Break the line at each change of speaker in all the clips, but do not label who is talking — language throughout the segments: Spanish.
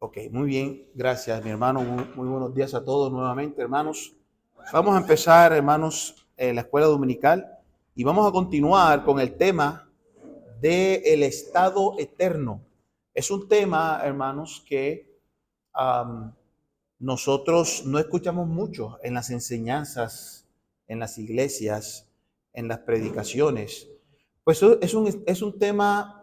Ok, muy bien, gracias mi hermano, muy buenos días a todos nuevamente hermanos. Vamos a empezar hermanos la escuela dominical y vamos a continuar con el tema del estado eterno. Es un tema hermanos que um, nosotros no escuchamos mucho en las enseñanzas, en las iglesias, en las predicaciones. Pues es un tema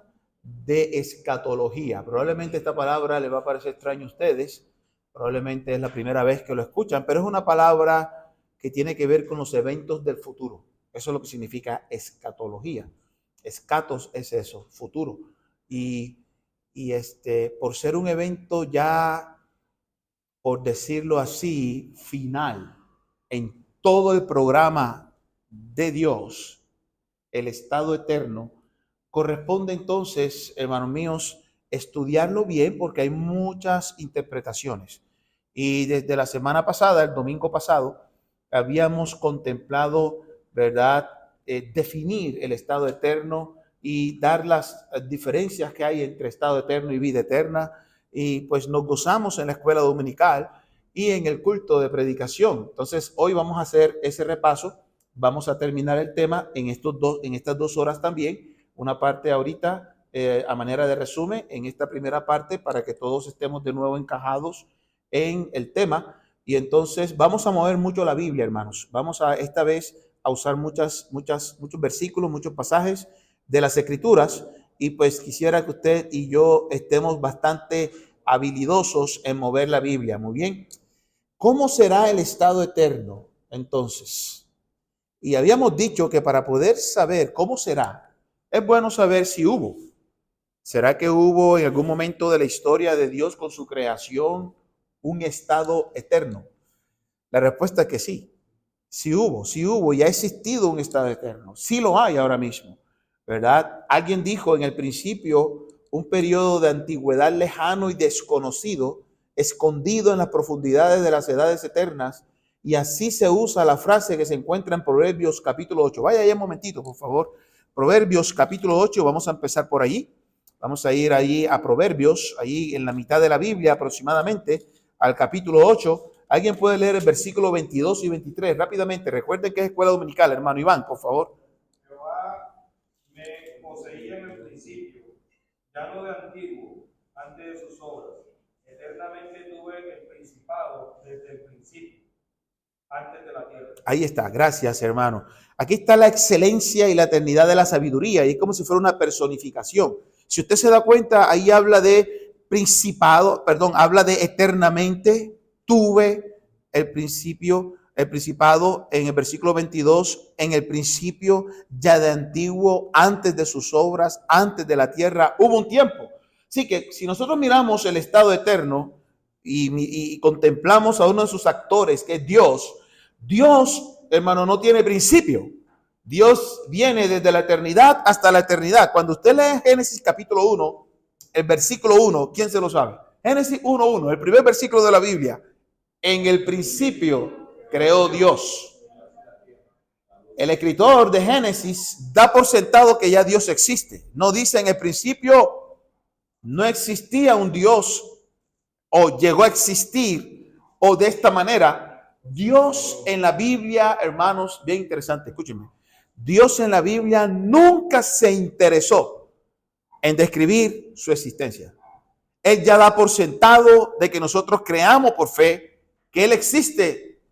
de escatología. Probablemente esta palabra le va a parecer extraña a ustedes. Probablemente es la primera vez que lo escuchan, pero es una palabra que tiene que ver con los eventos del futuro. Eso es lo que significa escatología. Escatos es eso, futuro. Y, por ser un evento ya, por decirlo así, final en todo el programa de Dios, el estado eterno, corresponde entonces, hermanos míos, estudiarlo bien porque hay muchas interpretaciones. Y desde la semana pasada, el domingo pasado, habíamos contemplado, ¿verdad? Definir el estado eterno y dar las diferencias que hay entre estado eterno y vida eterna. Y pues nos gozamos en la escuela dominical y en el culto de predicación. Entonces, hoy vamos a hacer ese repaso. Vamos a terminar el tema en estas 2 horas también. Una parte ahorita a manera de resumen en esta primera parte para que todos estemos de nuevo encajados en el tema. Y entonces vamos a mover mucho la Biblia, hermanos. Vamos a esta vez a usar muchos versículos, muchos pasajes de las Escrituras. Y pues quisiera que usted y yo estemos bastante habilidosos en mover la Biblia. Muy bien. ¿Cómo será el estado eterno entonces? Y habíamos dicho que para poder saber cómo será, es bueno saber si hubo. ¿Será que hubo en algún momento de la historia de Dios con su creación un estado eterno? La respuesta es que sí. Sí hubo y ha existido un estado eterno. Sí lo hay ahora mismo, ¿verdad? Alguien dijo en el principio un periodo de antigüedad lejano y desconocido, escondido en las profundidades de las edades eternas, y así se usa la frase que se encuentra en Proverbios capítulo 8. Vaya ya un momentito, por favor. Proverbios capítulo 8, vamos a empezar por allí. Vamos a ir allí a Proverbios, allí en la mitad de la Biblia aproximadamente, al capítulo 8. ¿Alguien puede leer el versículo 22 y 23 rápidamente? Recuerden que es escuela dominical, hermano Iván, por favor.
Jehová me poseía en el principio, ya no de antiguo, antes de sus obras. Eternamente tuve el principado desde el principio, antes de la tierra.
Ahí está, gracias hermano. Aquí está la excelencia y la eternidad de la sabiduría y es como si fuera una personificación. Si usted se da cuenta, ahí habla de principado, perdón, habla de eternamente, tuve el principio, el principado en el versículo 22, en el principio ya de antiguo, antes de sus obras, antes de la tierra, hubo un tiempo. Así que si nosotros miramos el estado eterno y contemplamos a uno de sus actores, que es Dios, Dios, hermano, no tiene principio. Dios viene desde la eternidad hasta la eternidad. Cuando usted lee Génesis capítulo 1, el versículo 1, ¿quién se lo sabe? Génesis 1:1, el primer versículo de la Biblia. En el principio creó Dios. El escritor de Génesis da por sentado que ya Dios existe. No dice en el principio no existía un Dios o llegó a existir o de esta manera. Dios en la Biblia, hermanos, bien interesante, escúchenme. Dios en la Biblia nunca se interesó en describir su existencia. Él ya da por sentado de que nosotros creamos por fe que Él existe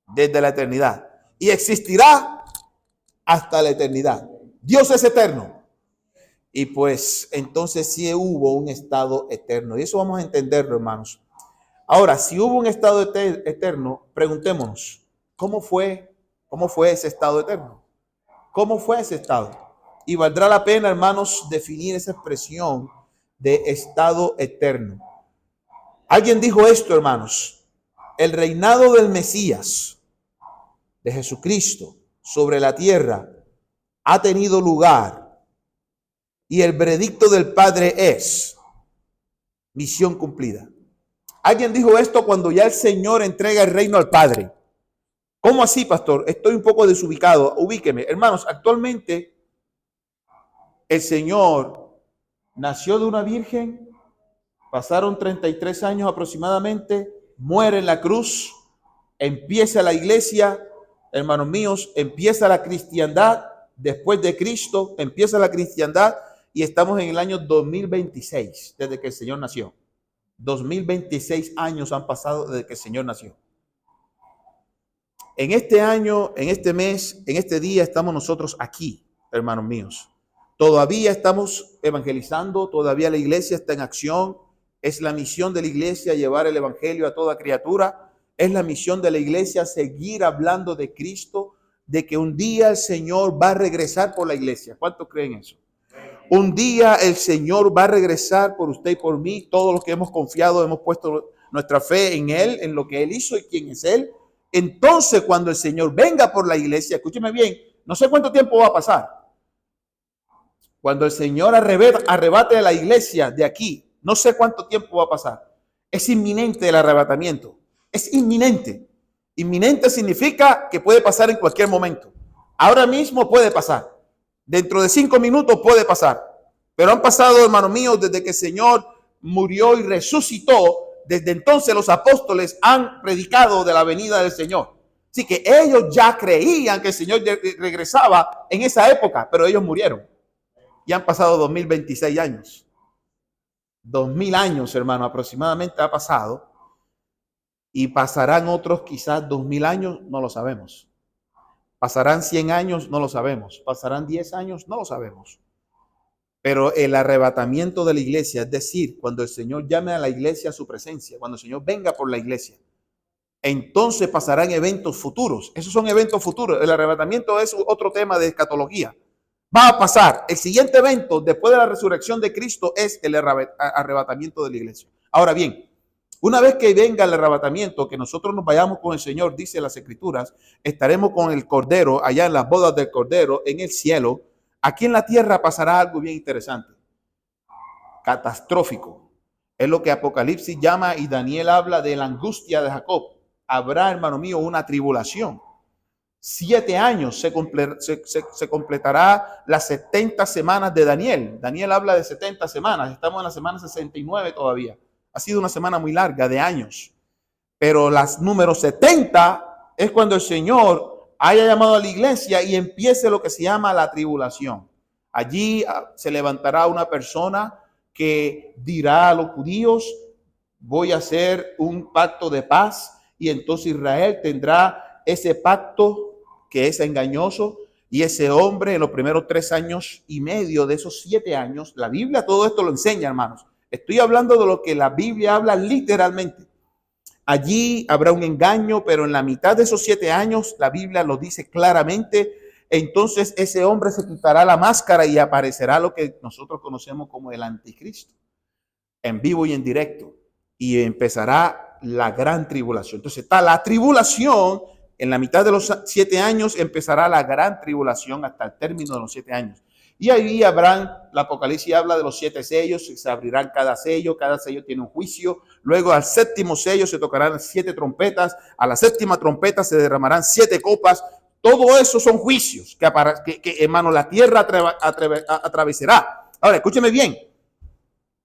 desde la eternidad y existirá hasta la eternidad. Dios es eterno. Y pues entonces sí hubo un estado eterno. Y eso vamos a entenderlo, hermanos. Ahora, si hubo un estado eterno, preguntémonos, ¿cómo fue ese estado eterno? ¿Cómo fue ese estado? Y valdrá la pena, hermanos, definir esa expresión de estado eterno. Alguien dijo esto, hermanos, el reinado del Mesías, de Jesucristo, sobre la tierra ha tenido lugar y el veredicto del Padre es misión cumplida. Alguien dijo esto cuando ya el Señor entrega el reino al Padre. ¿Cómo así, pastor? Estoy un poco desubicado. Ubíqueme. Hermanos, actualmente el Señor nació de una virgen. Pasaron 33 años aproximadamente, muere en la cruz, empieza la iglesia, hermanos míos, empieza la cristiandad, después de Cristo, empieza la cristiandad y estamos en el año 2026, desde que el Señor nació. 2026 años han pasado desde que el Señor nació. En este año, en este mes, en este día estamos nosotros aquí, hermanos míos. Todavía estamos evangelizando, todavía la iglesia está en acción. Es la misión de la iglesia llevar el evangelio a toda criatura. Es la misión de la iglesia seguir hablando de Cristo, de que un día el Señor va a regresar por la iglesia. ¿Cuántos creen eso? Un día el Señor va a regresar por usted y por mí. Todos los que hemos confiado, hemos puesto nuestra fe en Él, en lo que Él hizo y quién es Él. Entonces, cuando el Señor venga por la iglesia, escúcheme bien, no sé cuánto tiempo va a pasar. Cuando el Señor arrebate a la iglesia de aquí, no sé cuánto tiempo va a pasar. Es inminente el arrebatamiento. Es inminente. Inminente significa que puede pasar en cualquier momento. Ahora mismo puede pasar. Dentro de 5 minutos puede pasar. Pero han pasado, hermanos míos, desde que el Señor murió y resucitó. Desde entonces los apóstoles han predicado de la venida del Señor. Así que ellos ya creían que el Señor regresaba en esa época, pero ellos murieron. Y han pasado 2026 años. 2000 años, hermano, aproximadamente ha pasado. Y pasarán otros quizás 2000 años, no lo sabemos. Pasarán 100 años, no lo sabemos. Pasarán 10 años, no lo sabemos. Pero el arrebatamiento de la iglesia, es decir, cuando el Señor llame a la iglesia a su presencia, cuando el Señor venga por la iglesia, entonces pasarán eventos futuros. Esos son eventos futuros. El arrebatamiento es otro tema de escatología. Va a pasar. El siguiente evento después de la resurrección de Cristo es el arrebatamiento de la iglesia. Ahora bien, una vez que venga el arrebatamiento, que nosotros nos vayamos con el Señor, dice las Escrituras, estaremos con el Cordero allá en las bodas del Cordero en el cielo. Aquí en la tierra pasará algo bien interesante, catastrófico. Es lo que Apocalipsis llama y Daniel habla de la angustia de Jacob. Habrá, hermano mío, una tribulación. 7 años se completará las 70 semanas de Daniel. Daniel habla de 70 semanas. Estamos en la semana 69 todavía. Ha sido una semana muy larga de años. Pero las números 70 es cuando el Señor haya llamado a la iglesia y empiece lo que se llama la tribulación. Allí se levantará una persona que dirá a los judíos, voy a hacer un pacto de paz, y entonces Israel tendrá ese pacto que es engañoso, y ese hombre en los primeros 3 años y medio de esos 7 años, la Biblia todo esto lo enseña, hermanos. Estoy hablando de lo que la Biblia habla literalmente. Allí habrá un engaño, pero en la mitad de esos 7 años, la Biblia lo dice claramente. Entonces ese hombre se quitará la máscara y aparecerá lo que nosotros conocemos como el anticristo, en vivo y en directo. Y empezará la gran tribulación. Entonces está la tribulación. En la mitad de los 7 años empezará la gran tribulación hasta el término de los 7 años. Y ahí habrán, la Apocalipsis habla de los 7 sellos, se abrirán cada sello tiene un juicio. Luego al 7º sello se tocarán 7 trompetas, a la 7ª trompeta se derramarán 7 copas. Todo eso son juicios que hermano, la tierra atravesará. Ahora, escúcheme bien,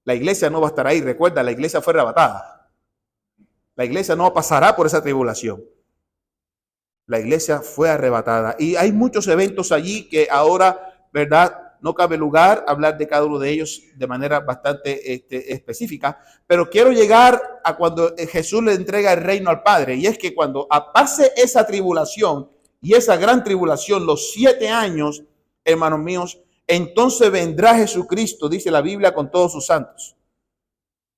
la iglesia no va a estar ahí, recuerda, la iglesia fue arrebatada. La iglesia no pasará por esa tribulación. La iglesia fue arrebatada y hay muchos eventos allí que ahora, ¿verdad? No cabe lugar hablar de cada uno de ellos de manera bastante específica, pero quiero llegar a cuando Jesús le entrega el reino al Padre, y es que cuando pase esa tribulación y esa gran tribulación, los 7 años, hermanos míos, entonces vendrá Jesucristo, dice la Biblia, con todos sus santos,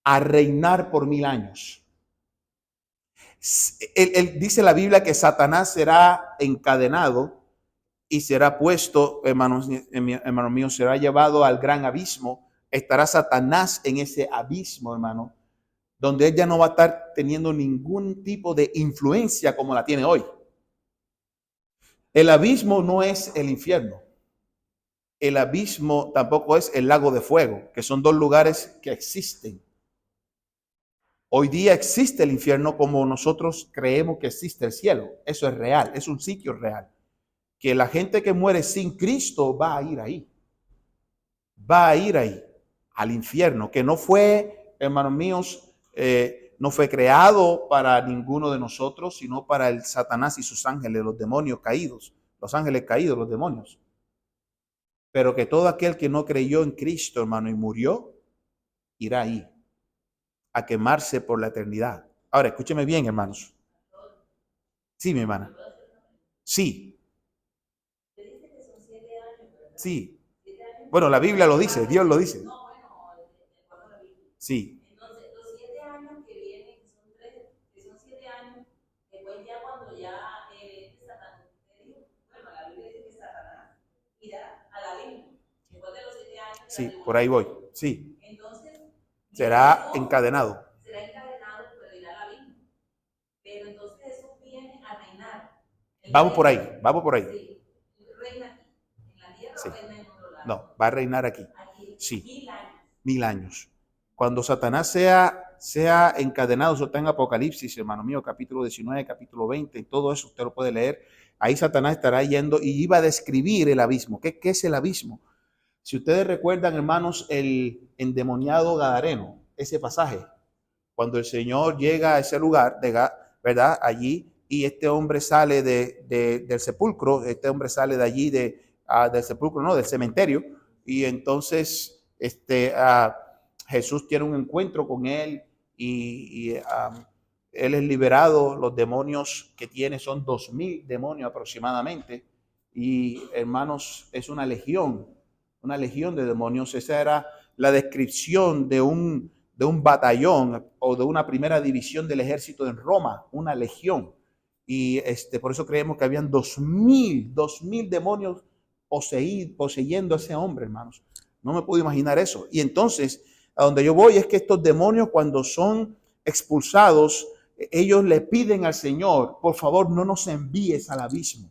a reinar por 1000 años. Dice la Biblia que Satanás será encadenado y será puesto, hermanos míos, será llevado al gran abismo. Estará Satanás en ese abismo, hermano, donde él ya no va a estar teniendo ningún tipo de influencia como la tiene hoy. El abismo no es el infierno. El abismo tampoco es el lago de fuego, que son 2 lugares que existen. Hoy día existe el infierno como nosotros creemos que existe el cielo. Eso es real, es un sitio real. Que la gente que muere sin Cristo va a ir ahí. Va a ir ahí, al infierno, que no fue hermanos míos, no fue creado para ninguno de nosotros, sino para el Satanás y sus ángeles, los demonios caídos, los ángeles caídos, los demonios. Pero que todo aquel que no creyó en Cristo, hermano, y murió, irá ahí a quemarse por la eternidad. Ahora, escúcheme bien, hermanos. Sí, mi hermana. Sí. Sí. Bueno, la Biblia lo dice, Dios lo dice. Sí.
Entonces, los 7 años que vienen, que son 7 años, después ya cuando ya Satanás, bueno, la Biblia dice que Satanás irá al abismo. Después de los 7 años.
Sí, por ahí voy. Sí.
Entonces,
será encadenado.
Será encadenado, pero irá al abismo. Pero entonces Jesús viene a reinar.
Vamos por ahí, vamos por ahí.
Sí, reina aquí. En la tierra
sí.
reina en otro lado.
No, va a reinar aquí.
Aquí,
sí.
1000 años.
1000 años. Cuando Satanás sea encadenado, eso está en Apocalipsis, hermano mío, capítulo 19, capítulo 20, y todo eso usted lo puede leer. Ahí Satanás estará yendo y iba a describir el abismo. ¿Qué es el abismo? Si ustedes recuerdan, hermanos, el endemoniado gadareno, ese pasaje, cuando el Señor llega a ese lugar, ¿verdad? Allí, y este hombre sale del sepulcro, este hombre sale de allí, del sepulcro, no, del cementerio, y entonces Jesús tiene un encuentro con él y él es liberado. Los demonios que tiene son 2000 demonios aproximadamente, y hermanos, es una legión de demonios. Esa era la descripción de un batallón o de una primera división del ejército en Roma, una legión. Y por eso creemos que habían 2000 demonios poseyendo a ese hombre, hermanos. No me puedo imaginar eso. Y entonces, a donde yo voy es que estos demonios, cuando son expulsados, ellos le piden al Señor, por favor, no nos envíes al abismo.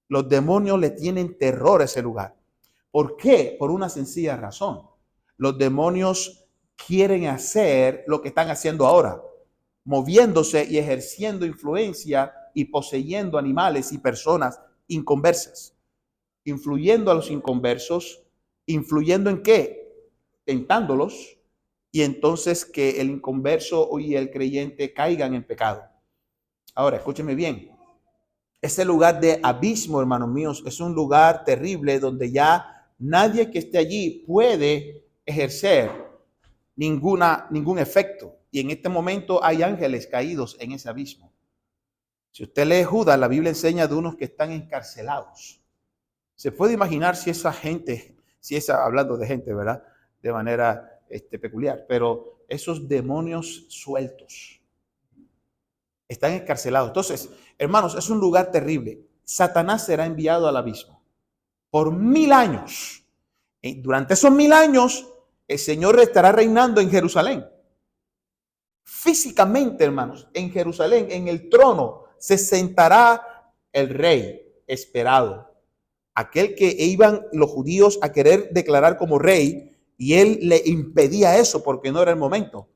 Los demonios le tienen terror a ese lugar. ¿Por qué? Por una sencilla razón. Los demonios quieren hacer lo que están haciendo ahora, moviéndose y ejerciendo influencia y poseyendo animales y personas inconversas, influyendo a los inconversos. ¿Influyendo en qué? Tentándolos, y entonces que el inconverso y el creyente caigan en pecado. Ahora, escúcheme bien. Ese lugar de abismo, hermanos míos, es un lugar terrible donde ya nadie que esté allí puede ejercer ningún efecto. Y en este momento hay ángeles caídos en ese abismo. Si usted lee Judas, la Biblia enseña de unos que están encarcelados. Se puede imaginar si esa gente, hablando de gente, ¿verdad? De manera peculiar, pero esos demonios sueltos están encarcelados. Entonces, hermanos, es un lugar terrible. Satanás será enviado al abismo por 1000 años. Y durante esos 1000 años, el Señor estará reinando en Jerusalén. Físicamente, hermanos, en Jerusalén, en el trono, se sentará el rey esperado. Aquel que iban los judíos a querer declarar como rey, y él le impedía eso porque no era el momento.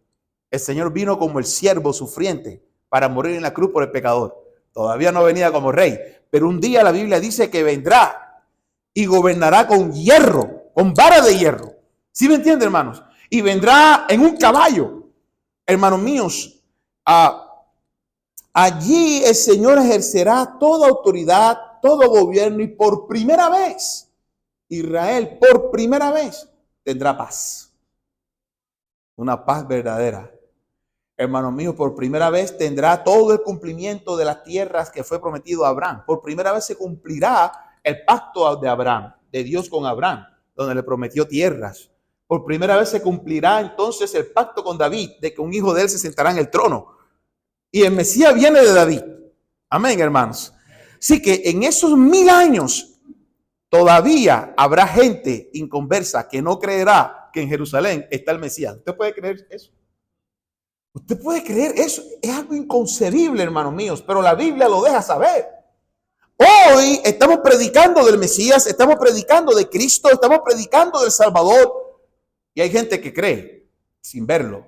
El Señor vino como el siervo sufriente para morir en la cruz por el pecador. Todavía no venía como rey, pero un día la Biblia dice que vendrá y gobernará con hierro, con vara de hierro. ¿Sí me entienden, hermanos? Y vendrá en un caballo. Hermanos míos, allí el Señor ejercerá toda autoridad, todo gobierno, y por primera vez, Israel, por primera vez, tendrá paz. Una paz verdadera. Hermanos míos, por primera vez tendrá todo el cumplimiento de las tierras que fue prometido a Abraham. Por primera vez se cumplirá el pacto de Abraham, de Dios con Abraham, donde le prometió tierras. Por primera vez se cumplirá entonces el pacto con David, de que un hijo de él se sentará en el trono. Y el Mesías viene de David. Amén, hermanos. Así que en esos 1000 años todavía habrá gente inconversa que no creerá que en Jerusalén está el Mesías. ¿Usted puede creer eso? ¿Usted puede creer eso? Es algo inconcebible, hermanos míos, pero la Biblia lo deja saber. Hoy estamos predicando del Mesías, estamos predicando de Cristo, estamos predicando del Salvador, y hay gente que cree sin verlo.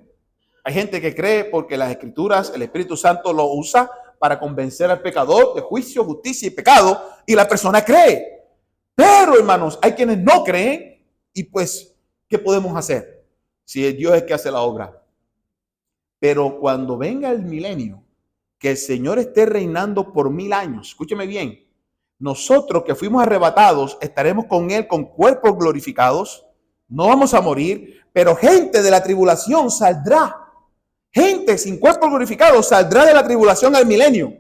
Hay gente que cree porque las Escrituras, el Espíritu Santo lo usa para convencer al pecador de juicio, justicia y pecado, y la persona cree. Pero, hermanos, hay quienes no creen, y pues, ¿qué podemos hacer si Dios es el que hace la obra? Pero cuando venga el milenio, que el Señor esté reinando por 1000 años, escúcheme bien, nosotros que fuimos arrebatados estaremos con Él con cuerpos glorificados, no vamos a morir, pero gente de la tribulación saldrá. Gente sin cuerpos glorificados saldrá de la tribulación al milenio.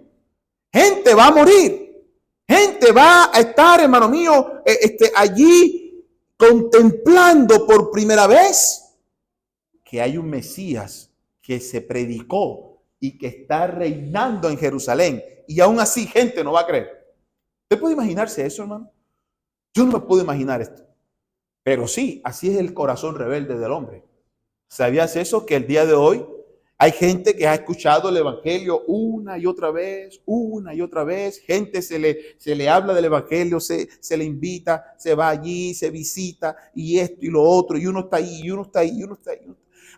Gente va a morir. Gente va a estar, hermano mío, allí contemplando por primera vez que hay un Mesías que se predicó y que está reinando en Jerusalén. Y aún así gente no va a creer. ¿Usted puede imaginarse eso, hermano? Yo no me puedo imaginar esto. Pero sí, así es el corazón rebelde del hombre. ¿Sabías eso? Que el día de hoy hay gente que ha escuchado el evangelio una y otra vez, una y otra vez. Gente se le habla del evangelio, se le invita, se va allí, se visita y esto y lo otro. Y uno está ahí, y uno está ahí, y uno está ahí.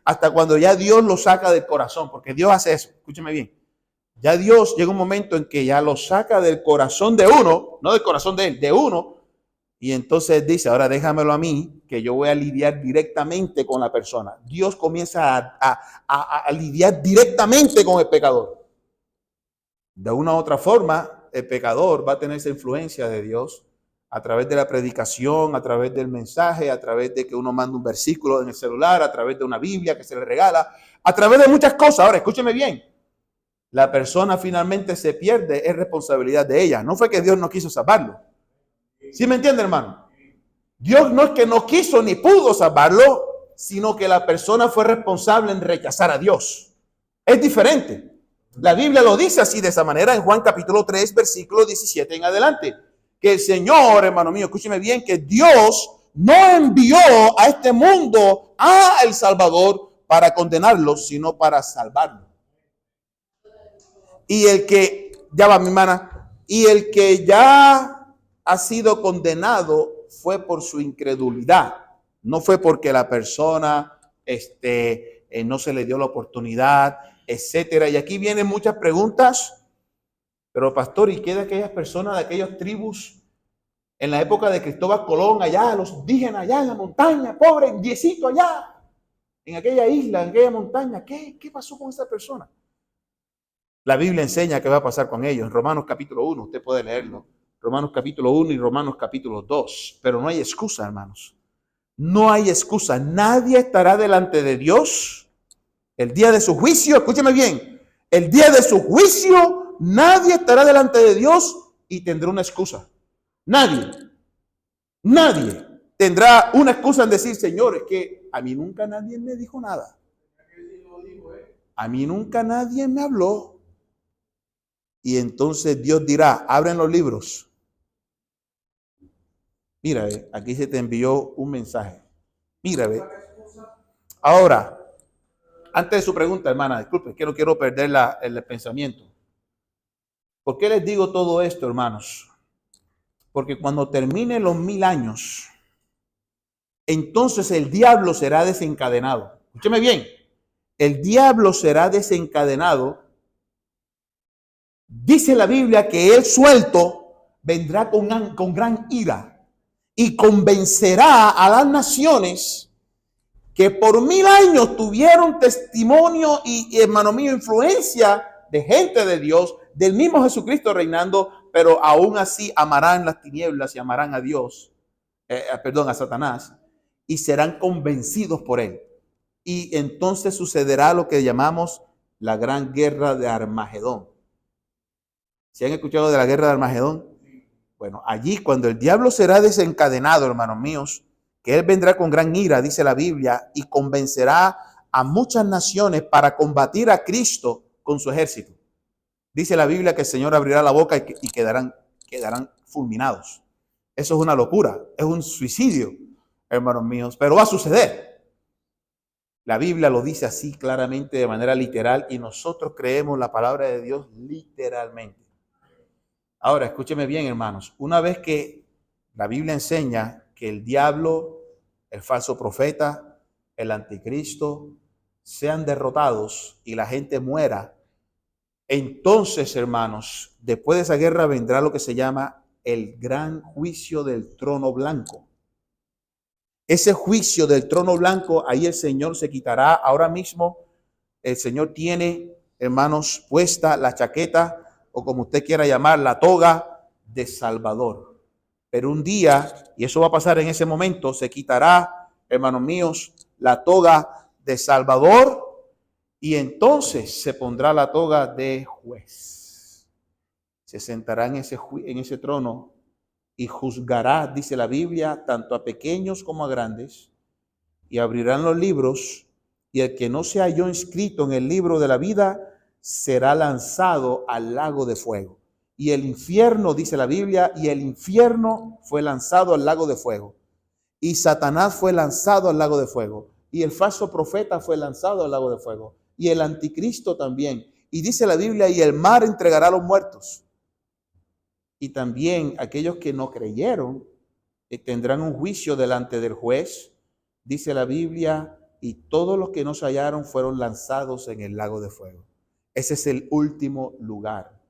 Hasta cuando ya Dios lo saca del corazón, porque Dios hace eso. Escúcheme bien. Ya Dios llega un momento en que ya lo saca del corazón de uno, no del corazón de él, de uno. Y entonces dice, ahora déjamelo a mí, que yo voy a lidiar directamente con la persona. Dios comienza a lidiar directamente con el pecador. De una u otra forma, el pecador va a tener esa influencia de Dios a través de la predicación, a través del mensaje, a través de que uno manda un versículo en el celular, a través de una Biblia que se le regala, a través de muchas cosas. Ahora, escúcheme bien. La persona finalmente se pierde, es responsabilidad de ella. No fue que Dios no quiso salvarlo. ¿Sí me entiende, hermano? Dios no es que no quiso ni pudo salvarlo, sino que la persona fue responsable en rechazar a Dios. Es diferente. La Biblia lo dice así, de esa manera, en Juan capítulo 3, versículo 17 en adelante. Que el Señor, hermano mío, escúcheme bien, que Dios no envió a este mundo a el Salvador para condenarlo, sino para salvarlo. Y el que, ya va mi hermana, y el que ya ha sido condenado fue por su incredulidad, no fue porque la persona no se le dio la oportunidad, etcétera. Y aquí vienen muchas preguntas, pero pastor, ¿y qué de aquellas personas, de aquellas tribus en la época de Cristóbal Colón, allá, los indígenas allá en la montaña, pobre indiecito allá, en aquella isla, en aquella montaña? ¿Qué pasó con esa persona? La Biblia enseña qué va a pasar con ellos. En Romanos capítulo 1, usted puede leerlo. Romanos capítulo 1 y Romanos capítulo 2. Pero no hay excusa, hermanos. No hay excusa. Nadie estará delante de Dios el día de su juicio. Escúcheme bien. El día de su juicio, nadie estará delante de Dios y tendrá una excusa. Nadie. Nadie tendrá una excusa en decir, Señor, es que a mí nunca nadie me dijo nada. A mí nunca nadie me habló. Y entonces Dios dirá, abren los libros. Mira, aquí se te envió un mensaje. Mira, ahora, antes de su pregunta, hermana, disculpe, que no quiero perder el pensamiento. ¿Por qué les digo todo esto, hermanos? Porque cuando terminen los 1000 años, entonces el diablo será desencadenado. Escúcheme bien, el diablo será desencadenado. Dice la Biblia que él suelto vendrá con gran ira y convencerá a las naciones que por 1000 años tuvieron testimonio y hermano mío, influencia de gente de Dios, del mismo Jesucristo reinando, pero aún así amarán las tinieblas y amarán a Dios, a Satanás, y serán convencidos por él. Y entonces sucederá lo que llamamos la gran guerra de Armagedón. ¿Se han escuchado de la guerra de Armagedón? Bueno, allí cuando el diablo será desencadenado, hermanos míos, que él vendrá con gran ira, dice la Biblia, y convencerá a muchas naciones para combatir a Cristo con su ejército. Dice la Biblia que el Señor abrirá la boca y quedarán fulminados. Eso es una locura, es un suicidio, hermanos míos, pero va a suceder. La Biblia lo dice así claramente de manera literal y nosotros creemos la palabra de Dios literalmente. Ahora, escúcheme bien, hermanos. Una vez que la Biblia enseña que el diablo, el falso profeta, el anticristo sean derrotados y la gente muera, entonces, hermanos, después de esa guerra vendrá lo que se llama el gran juicio del trono blanco. Ese juicio del trono blanco, ahí el Señor se quitará ahora mismo el Señor tiene, hermanos, puesta la chaqueta, o como usted quiera llamar, la toga de Salvador. Pero un día, y eso va a pasar en ese momento, se quitará, hermanos míos, la toga de Salvador, y entonces se pondrá la toga de juez. Se sentará en ese trono y juzgará, dice la Biblia, tanto a pequeños como a grandes, y abrirán los libros, y el que no se halló inscrito en el libro de la vida será lanzado al lago de fuego. Y el infierno, dice la Biblia, y el infierno fue lanzado al lago de fuego. Y Satanás fue lanzado al lago de fuego. Y el falso profeta fue lanzado al lago de fuego. Y el anticristo también. Y dice la Biblia, y el mar entregará a los muertos. Y también aquellos que no creyeron tendrán un juicio delante del juez. Dice la Biblia, y todos los que no se hallaron fueron lanzados en el lago de fuego. Ese es el último lugar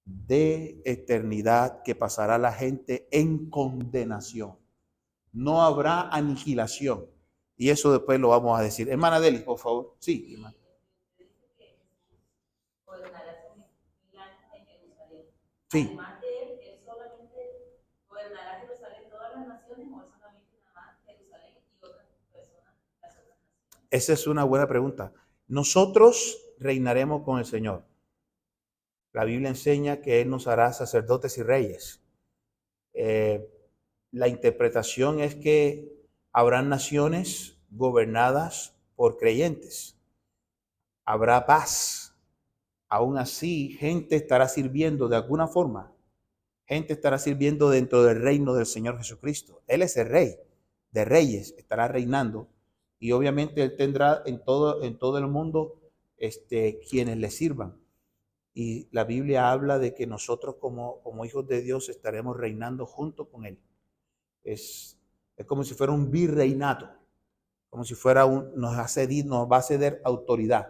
de eternidad que pasará la gente en condenación. No habrá aniquilación. Y eso después lo vamos a decir. Hermana Deli, por favor. Sí, hermana. Sí.
Además de él, él solamente gobernará Jerusalén, todas las naciones, o solamente nada más Jerusalén y otras personas, las otras naciones.
Esa es una buena pregunta. Nosotros reinaremos con el Señor. La Biblia enseña que Él nos hará sacerdotes y reyes. La interpretación es que habrán naciones gobernadas por creyentes. Habrá paz. Aún así, gente estará sirviendo de alguna forma. Gente estará sirviendo dentro del reino del Señor Jesucristo. Él es el rey de reyes, estará reinando. Y obviamente Él tendrá en todo el mundo quienes le sirvan. Y la Biblia habla de que nosotros como hijos de Dios estaremos reinando junto con Él. Es como si fuera un virreinato, como si fuera nos va a ceder autoridad.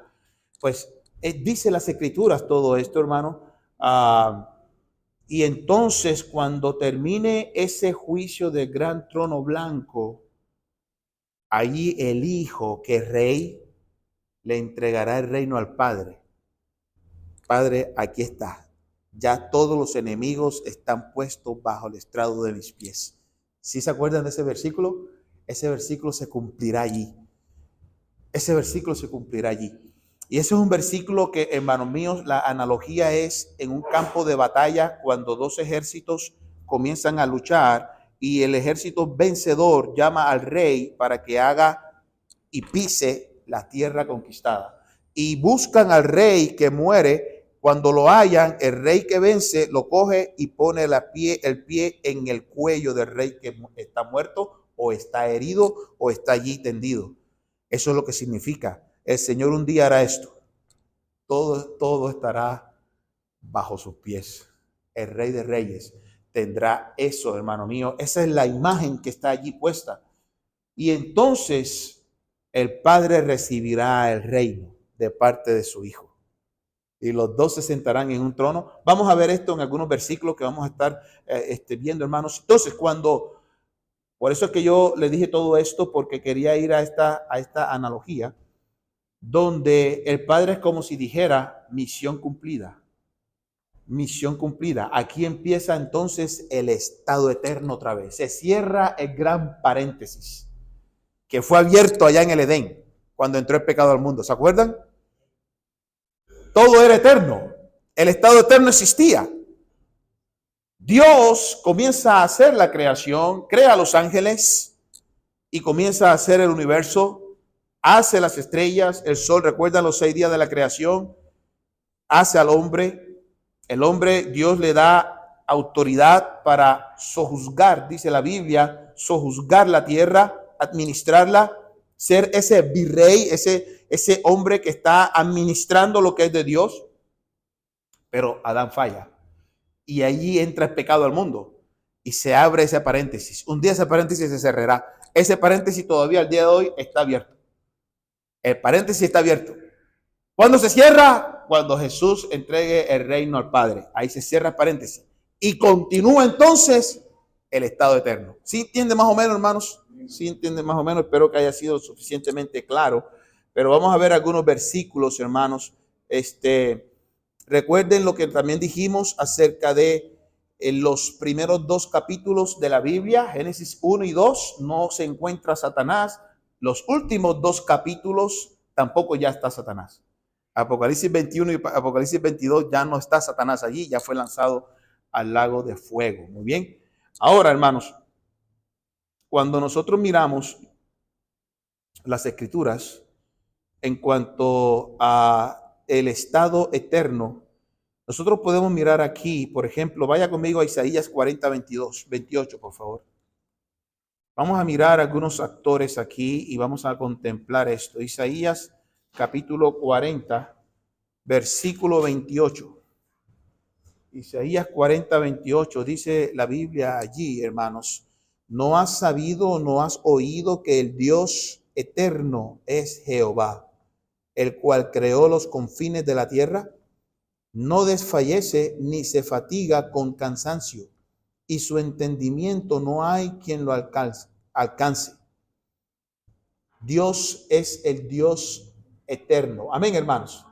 Pues dice las Escrituras todo esto, hermano. Y entonces cuando termine ese juicio del gran trono blanco, allí el Hijo, que es Rey, le entregará el reino al Padre. Padre, aquí está. Ya todos los enemigos están puestos bajo el estrado de mis pies. ¿Sí se acuerdan de ese versículo? Ese versículo se cumplirá allí. Ese versículo se cumplirá allí. Y ese es un versículo que, hermanos míos, la analogía es en un campo de batalla cuando dos ejércitos comienzan a luchar y el ejército vencedor llama al rey para que haga y pise la tierra conquistada. Y buscan al rey que muere. Cuando lo hallan, el rey que vence lo coge y pone el pie en el cuello del rey que está muerto o está herido o está allí tendido. Eso es lo que significa. El Señor un día hará esto. Todo estará bajo sus pies. El Rey de Reyes tendrá eso, hermano mío. Esa es la imagen que está allí puesta. Y entonces el Padre recibirá el reino de parte de su Hijo. Y los dos se sentarán en un trono. Vamos a ver esto en algunos versículos que vamos a estar viendo, hermanos. Entonces, por eso es que yo le dije todo esto, porque quería ir a esta analogía, donde el Padre es como si dijera, misión cumplida. Misión cumplida. Aquí empieza entonces el estado eterno otra vez. Se cierra el gran paréntesis que fue abierto allá en el Edén, cuando entró el pecado al mundo. ¿Se acuerdan? Todo era eterno. El estado eterno existía. Dios comienza a hacer la creación, crea a los ángeles y comienza a hacer el universo, hace las estrellas, el sol. ¿Recuerdan los 6 días de la creación? Hace al hombre. El hombre, Dios le da autoridad para sojuzgar, dice la Biblia, sojuzgar la tierra, administrarla, ser ese virrey, ese hombre que está administrando lo que es de Dios. Pero Adán falla. Y allí entra el pecado al mundo y se abre ese paréntesis. Un día ese paréntesis se cerrará. Ese paréntesis todavía al día de hoy está abierto. El paréntesis está abierto. ¿Cuándo se cierra? Cuando Jesús entregue el reino al Padre. Ahí se cierra el paréntesis. Y continúa entonces el estado eterno. ¿Sí entiende más o menos, hermanos? Sí entiende más o menos. Espero que haya sido suficientemente claro pero vamos a ver algunos versículos, hermanos. Recuerden lo que también dijimos acerca de los primeros dos capítulos de la Biblia, Génesis 1 y 2, no se encuentra Satanás. Los últimos dos capítulos tampoco ya está Satanás. Apocalipsis 21 y Apocalipsis 22 ya no está Satanás allí, ya fue lanzado al lago de fuego. Muy bien. Ahora, hermanos, cuando nosotros miramos las escrituras en cuanto a el estado eterno, nosotros podemos mirar aquí, por ejemplo, vaya conmigo a Isaías 40, 28, por favor. Vamos a mirar algunos actores aquí y vamos a contemplar esto. Isaías capítulo 40, versículo 28. Isaías 40, 28 dice la Biblia allí, hermanos: ¿no has sabido, no has oído que el Dios eterno es Jehová, el cual creó los confines de la tierra? No desfallece ni se fatiga con cansancio, y su entendimiento no hay quien lo alcance. Dios es el Dios eterno. Amén, hermanos.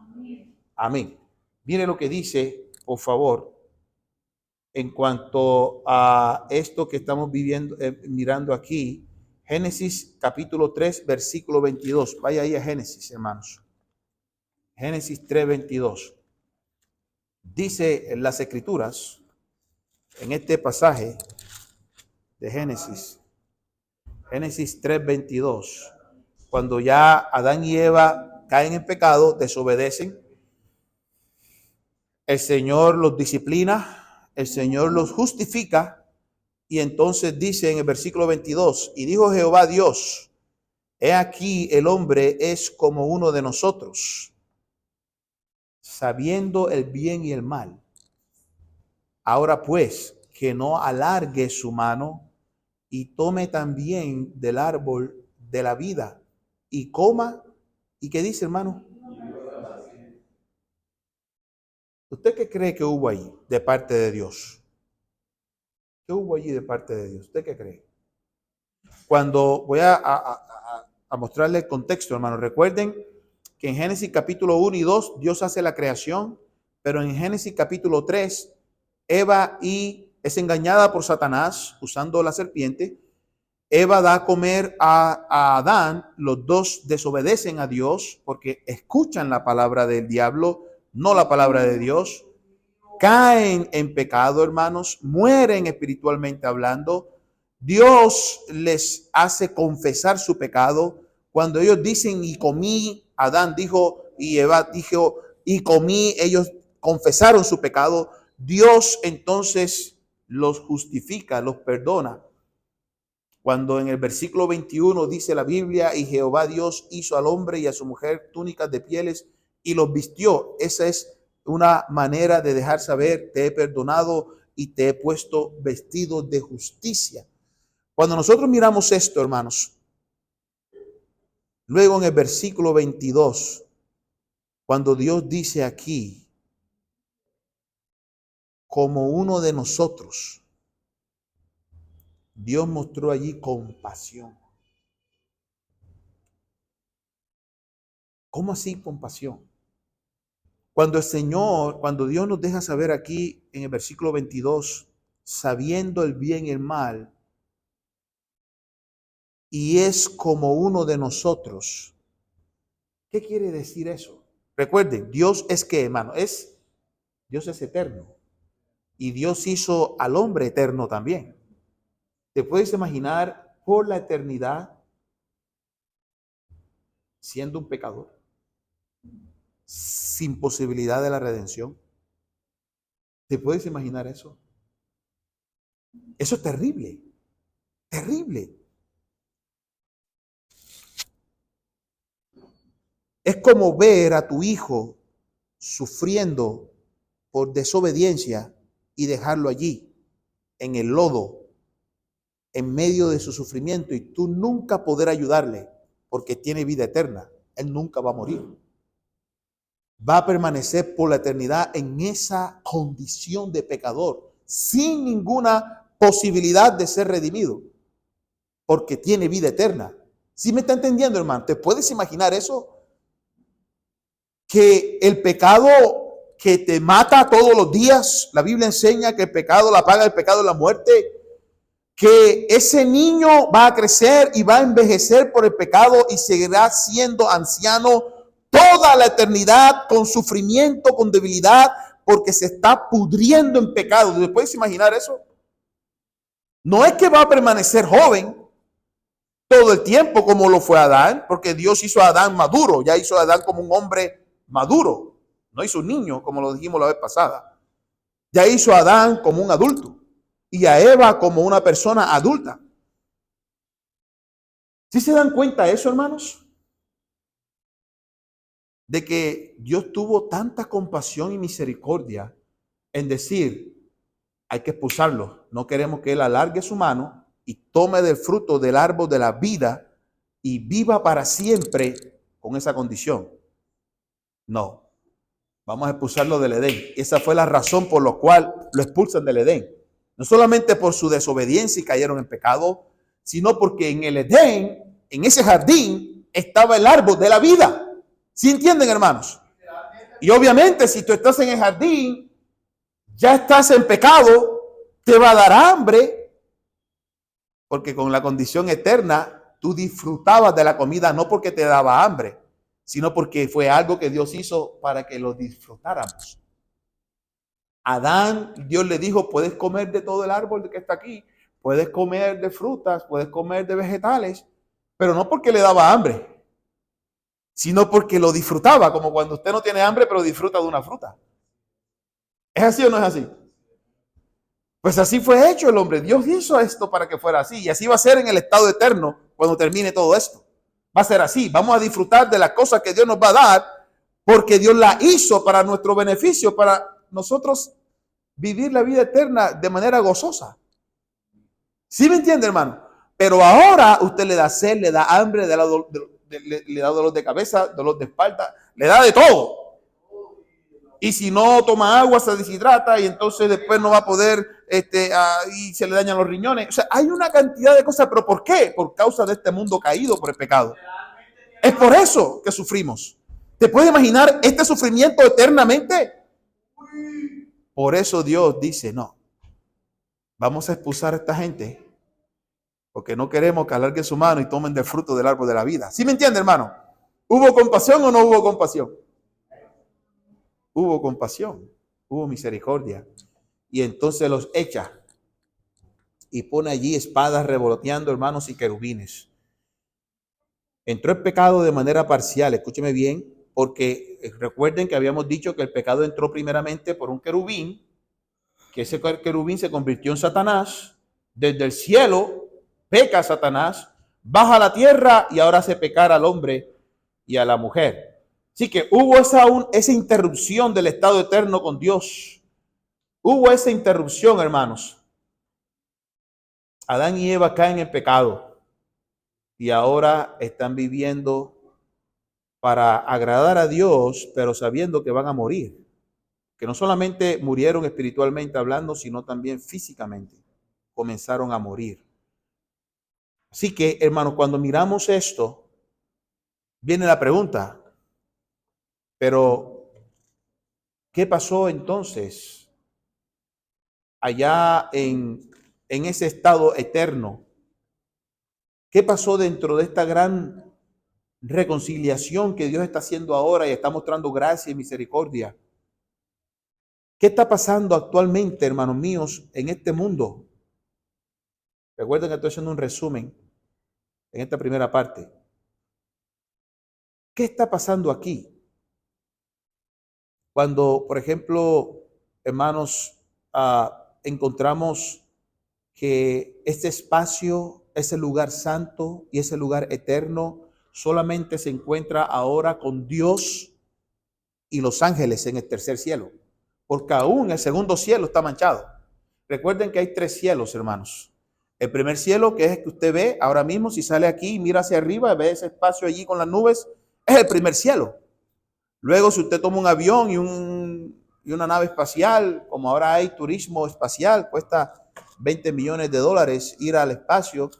Amén. Mire lo que dice, por favor, en cuanto a esto que estamos viviendo, mirando aquí. Génesis capítulo 3, versículo 22. Vaya ahí a Génesis, hermanos. Génesis 3, 22. Dice en las escrituras, en este pasaje de Génesis 3, 22, cuando ya Adán y Eva caen en pecado, desobedecen, el Señor los disciplina, el Señor los justifica, y entonces dice en el versículo 22, y dijo Jehová Dios: he aquí el hombre es como uno de nosotros, sabiendo el bien y el mal. Ahora pues, que no alargue su mano y tome también del árbol de la vida y coma. ¿Y qué dice, hermano? ¿Usted qué cree que hubo ahí de parte de Dios? ¿Qué hubo allí de parte de Dios? ¿Usted qué cree? Cuando voy a mostrarle el contexto, hermano, recuerden que en Génesis capítulo 1 y 2 Dios hace la creación, pero en Génesis capítulo 3 Eva es engañada por Satanás usando la serpiente. Eva da a comer a Adán, los dos desobedecen a Dios porque escuchan la palabra del diablo, no la palabra de Dios. Caen en pecado, hermanos, mueren espiritualmente hablando. Dios les hace confesar su pecado. Cuando ellos dicen y comí, Adán dijo y Eva dijo y comí, ellos confesaron su pecado. Dios entonces los justifica, los perdona. Cuando en el versículo 21 dice la Biblia: y Jehová Dios hizo al hombre y a su mujer túnicas de pieles y los vistió. Esa es una manera de dejar saber: te he perdonado y te he puesto vestido de justicia. Cuando nosotros miramos esto, hermanos, luego en el versículo 22, cuando Dios dice aquí: como uno de nosotros, Dios mostró allí compasión. ¿Cómo así compasión? Cuando Dios nos deja saber aquí en el versículo 22, sabiendo el bien y el mal, y es como uno de nosotros. ¿Qué quiere decir eso? Recuerden, Dios es que, hermano, Dios es eterno. Y Dios hizo al hombre eterno también. ¿Te puedes imaginar por la eternidad siendo un pecador, sin posibilidad de la redención? ¿Te puedes imaginar eso? Eso es terrible, terrible. Es como ver a tu hijo sufriendo por desobediencia y dejarlo allí, en el lodo, en medio de su sufrimiento, y tú nunca poder ayudarle porque tiene vida eterna. Él nunca va a morir. Va a permanecer por la eternidad en esa condición de pecador, sin ninguna posibilidad de ser redimido, porque tiene vida eterna. ¿Sí me está entendiendo, hermano? ¿Te puedes imaginar eso? que el pecado que te mata todos los días, la Biblia enseña que el pecado, la paga del pecado es la muerte, que ese niño va a crecer y va a envejecer por el pecado y seguirá siendo anciano toda la eternidad con sufrimiento, con debilidad, porque se está pudriendo en pecado. ¿Te puedes imaginar eso? No es que va a permanecer joven todo el tiempo como lo fue Adán, porque Dios hizo a Adán maduro, ya hizo a Adán como un hombre maduro, no hizo un niño como lo dijimos la vez pasada, ya hizo a Adán como un adulto y a Eva como una persona adulta. ¿Sí se dan cuenta de eso, hermanos? De que Dios tuvo tanta compasión y misericordia en decir, hay que expulsarlo. No queremos que Él alargue su mano y tome del fruto del árbol de la vida y viva para siempre con esa condición. No, vamos a expulsarlo del Edén. Esa fue la razón por la cual lo expulsan del Edén. No solamente por su desobediencia y cayeron en pecado, sino porque en el Edén, en ese jardín, estaba el árbol de la vida. ¿Sí entienden, hermanos? Y obviamente si tú estás en el jardín, ya estás en pecado, te va a dar hambre, porque con la condición eterna, tú disfrutabas de la comida no porque te daba hambre, sino porque fue algo que Dios hizo para que lo disfrutáramos. Adán, Dios le dijo, puedes comer de todo el árbol que está aquí, puedes comer de frutas, puedes comer de vegetales, pero no porque le daba hambre, sino porque lo disfrutaba, como cuando usted no tiene hambre, pero disfruta de una fruta. ¿Es así o no es así? Pues así fue hecho el hombre. Dios hizo esto para que fuera así, y así va a ser en el estado eterno cuando termine todo esto. Va a ser así. Vamos a disfrutar de las cosas que Dios nos va a dar, porque Dios la hizo para nuestro beneficio, para nosotros vivir la vida eterna de manera gozosa. ¿Sí me entiende, hermano? Pero ahora usted le da sed, le da hambre, le da dolor de cabeza, dolor de espalda, le da de todo. Y si no toma agua, se deshidrata y entonces después no va a poder, y se le dañan los riñones. O sea, hay una cantidad de cosas, pero ¿por qué? Por causa de este mundo caído por el pecado. Es por eso que sufrimos. ¿Te puedes imaginar este sufrimiento eternamente? Por eso Dios dice, no, vamos a expulsar a esta gente, porque no queremos que alarguen su mano y tomen del fruto del árbol de la vida. ¿Sí me entiende, hermano? ¿Hubo compasión o no hubo compasión? Hubo compasión, hubo misericordia. Y entonces los echa y pone allí espadas revoloteando, hermanos, y querubines. Entró el pecado de manera parcial, escúcheme bien, porque recuerden que habíamos dicho que el pecado entró primeramente por un querubín, que ese querubín se convirtió en Satanás. Desde el cielo peca Satanás, baja a la tierra y ahora hace pecar al hombre y a la mujer. Así que hubo esa interrupción del estado eterno con Dios. Hubo esa interrupción, hermanos. Adán y Eva caen en pecado y ahora están viviendo para agradar a Dios, pero sabiendo que van a morir. Que no solamente murieron espiritualmente hablando, sino también físicamente. Comenzaron a morir. Así que, hermanos, cuando miramos esto, viene la pregunta, pero ¿qué pasó entonces allá en ese estado eterno? ¿Qué pasó dentro de esta gran reconciliación que Dios está haciendo ahora y está mostrando gracia y misericordia? ¿Qué está pasando actualmente, hermanos míos, en este mundo? Recuerden que estoy haciendo un resumen en esta primera parte. ¿Qué está pasando aquí? Cuando, por ejemplo, hermanos, encontramos que este espacio, ese lugar santo y ese lugar eterno solamente se encuentra ahora con Dios y los ángeles en el tercer cielo, porque aún el segundo cielo está manchado. Recuerden que hay tres cielos, hermanos. El primer cielo, que es el que usted ve ahora mismo, si sale aquí y mira hacia arriba, ve ese espacio allí con las nubes, es el primer cielo. Luego, si usted toma un avión y una nave espacial, como ahora hay turismo espacial, cuesta $20 millones ir al espacio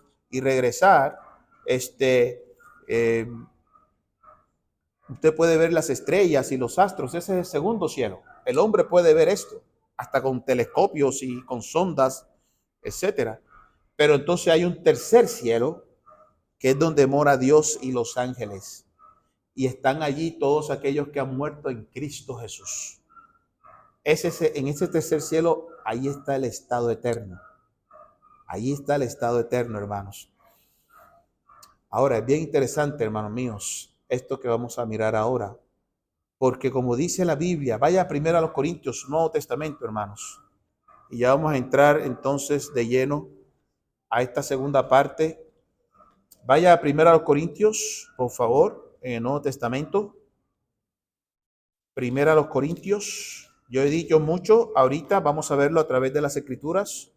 Usted puede ver las estrellas y los astros. Ese es el segundo cielo. El hombre puede ver esto, hasta con telescopios y con sondas, etcétera. Pero entonces hay un tercer cielo, que es donde mora Dios y los ángeles. Y están allí todos aquellos que han muerto en Cristo Jesús. En ese tercer cielo, ahí está el estado eterno. Ahí está el estado eterno, hermanos. Ahora, es bien interesante, hermanos míos, esto que vamos a mirar ahora. Porque como dice la Biblia, vaya primero a los Corintios, Nuevo Testamento, hermanos. Y ya vamos a entrar entonces de lleno a esta segunda parte. Vaya primero a los Corintios, por favor, en el Nuevo Testamento. Primero a los Corintios. Yo he dicho mucho, ahorita vamos a verlo a través de las Escrituras.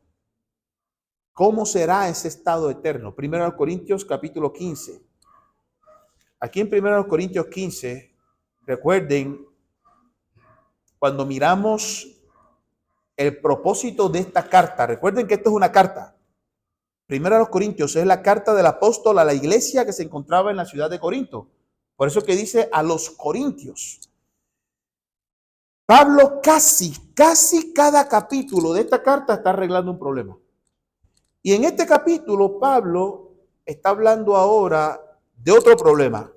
¿Cómo será ese estado eterno? Primero a los Corintios, capítulo 15. Aquí en primero a los Corintios 15, recuerden, cuando miramos el propósito de esta carta, recuerden que esto es una carta. Primero a los Corintios es la carta del apóstol a la iglesia que se encontraba en la ciudad de Corinto. Por eso que dice a los Corintios. Pablo casi cada capítulo de esta carta está arreglando un problema. Y en este capítulo Pablo está hablando ahora de otro problema.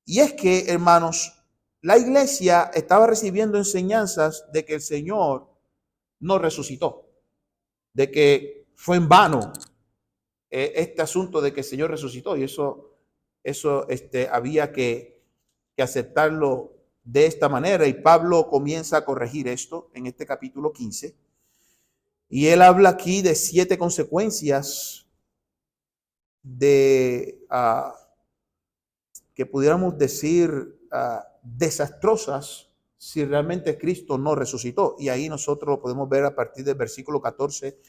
Y es que, hermanos, la iglesia estaba recibiendo enseñanzas de que el Señor no resucitó, de que fue en vano este asunto de que el Señor resucitó, y eso había que aceptarlo de esta manera. Y Pablo comienza a corregir esto en este capítulo 15, y él habla aquí de 7 consecuencias de que pudiéramos decir desastrosas si realmente Cristo no resucitó. Y ahí nosotros lo podemos ver a partir del versículo 14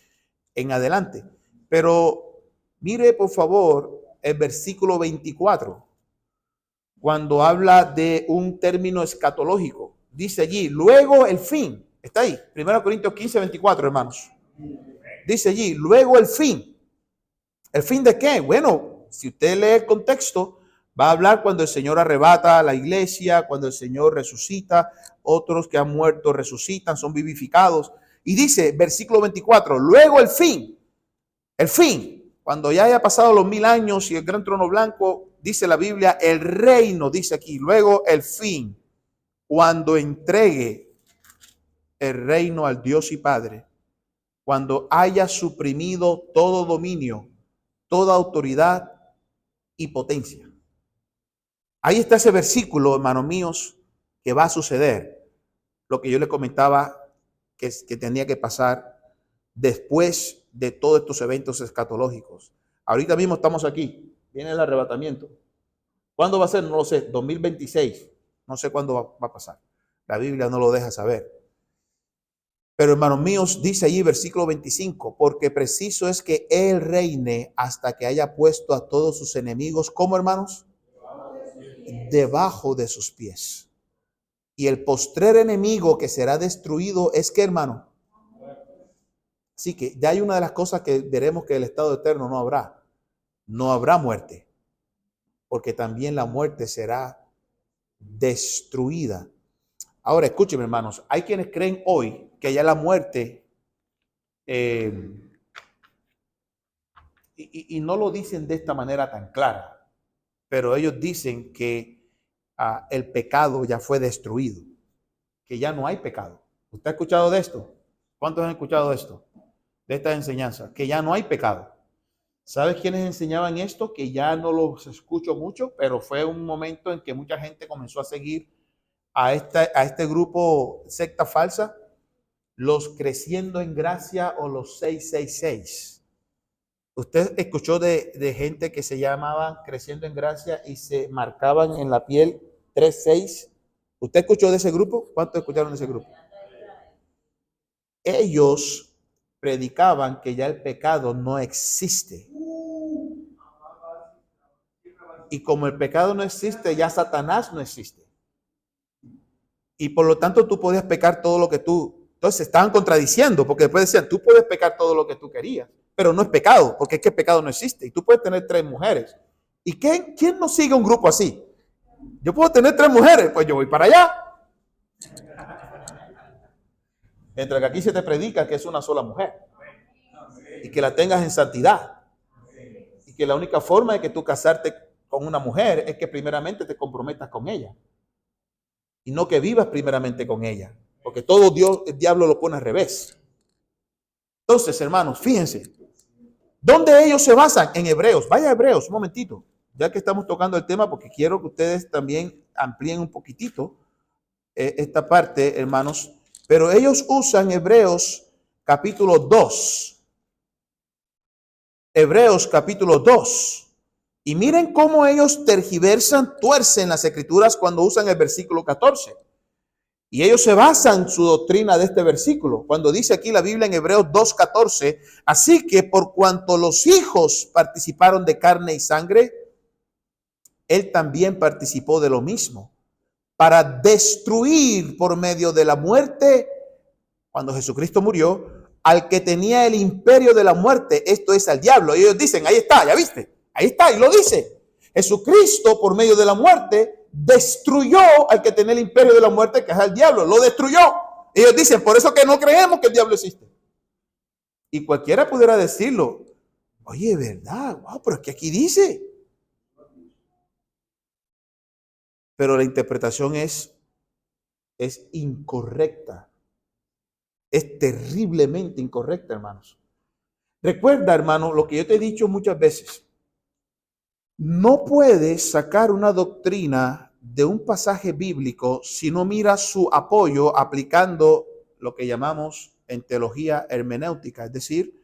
en adelante. Pero mire por favor el versículo 24, cuando habla de un término escatológico. Dice allí, luego el fin. Está ahí, 1 Corintios 15, 24, hermanos. Dice allí, luego el fin. ¿El fin de qué? Bueno, si usted lee el contexto, va a hablar cuando el Señor arrebata a la iglesia, cuando el Señor resucita, otros que han muerto resucitan, son vivificados. Y dice, versículo 24, luego el fin, cuando ya haya pasado los 1000 años y el gran trono blanco, dice la Biblia, el reino, dice aquí, luego el fin, cuando entregue el reino al Dios y Padre, cuando haya suprimido todo dominio, toda autoridad y potencia. Ahí está ese versículo, hermanos míos, que va a suceder. Lo que yo le comentaba que tenía que pasar después de todos estos eventos escatológicos. Ahorita mismo estamos aquí. Viene el arrebatamiento. ¿Cuándo va a ser? No lo sé. 2026. No sé cuándo va a pasar. La Biblia no lo deja saber. Pero hermanos míos, dice allí versículo 25, porque preciso es que Él reine hasta que haya puesto a todos sus enemigos, ¿cómo, hermanos? Debajo de sus pies. Y el postrer enemigo que será destruido es que, hermano. Así que ya hay una de las cosas que veremos, que el estado eterno no habrá. No habrá muerte, porque también la muerte será destruida. Ahora, escúchenme, hermanos, hay quienes creen hoy que ya la muerte, y no lo dicen de esta manera tan clara, pero ellos dicen que el pecado ya fue destruido, que ya no hay pecado. ¿Usted ha escuchado de esto? ¿Cuántos han escuchado de esto? De esta enseñanza, que ya no hay pecado. ¿Sabes quiénes enseñaban esto? Que ya no los escucho mucho, pero fue un momento en que mucha gente comenzó a seguir a este grupo secta falsa, los Creciendo en Gracia o los 666. Usted escuchó de gente que se llamaba Creciendo en Gracia y se marcaban en la piel 36. ¿Usted escuchó de ese grupo? ¿Cuántos escucharon de ese grupo? Ellos predicaban que ya el pecado no existe. Y como el pecado no existe, ya Satanás no existe. Y por lo tanto tú podías pecar todo lo que tú... Entonces estaban contradiciendo, porque después decían, tú puedes pecar todo lo que tú querías, pero no es pecado, porque es que el pecado no existe. Y tú puedes tener 3 mujeres. ¿Y quién no sigue un grupo así? Yo puedo tener 3 mujeres, pues yo voy para allá. Mientras que aquí se te predica que es una sola mujer y que la tengas en santidad y que la única forma de que tú casarte con una mujer es que primeramente te comprometas con ella y no que vivas primeramente con ella, porque todo Dios, el diablo lo pone al revés. Entonces, hermanos, fíjense, ¿dónde ellos se basan? En Hebreos. Vaya a Hebreos, un momentito, ya que estamos tocando el tema, porque quiero que ustedes también amplíen un poquitito esta parte, hermanos. Pero ellos usan Hebreos capítulo 2. Hebreos capítulo 2. Y miren cómo ellos tergiversan, tuercen las escrituras cuando usan el versículo 14. Y ellos se basan su doctrina de este versículo. Cuando dice aquí la Biblia en Hebreos 2:14, así que por cuanto los hijos participaron de carne y sangre, él también participó de lo mismo, para destruir por medio de la muerte, cuando Jesucristo murió, al que tenía el imperio de la muerte, esto es al diablo. Y ellos dicen, ahí está, ya viste, ahí está, y lo dice. Jesucristo por medio de la muerte destruyó al que tenía el imperio de la muerte, que es al diablo, lo destruyó. Ellos dicen, por eso que no creemos que el diablo existe. Y cualquiera pudiera decirlo, oye, ¿verdad? Wow, pero es que aquí dice. Pero la interpretación es incorrecta. Es terriblemente incorrecta, hermanos. Recuerda, hermano, lo que yo te he dicho muchas veces. No puedes sacar una doctrina de un pasaje bíblico si no miras su apoyo aplicando lo que llamamos en teología hermenéutica. Es decir,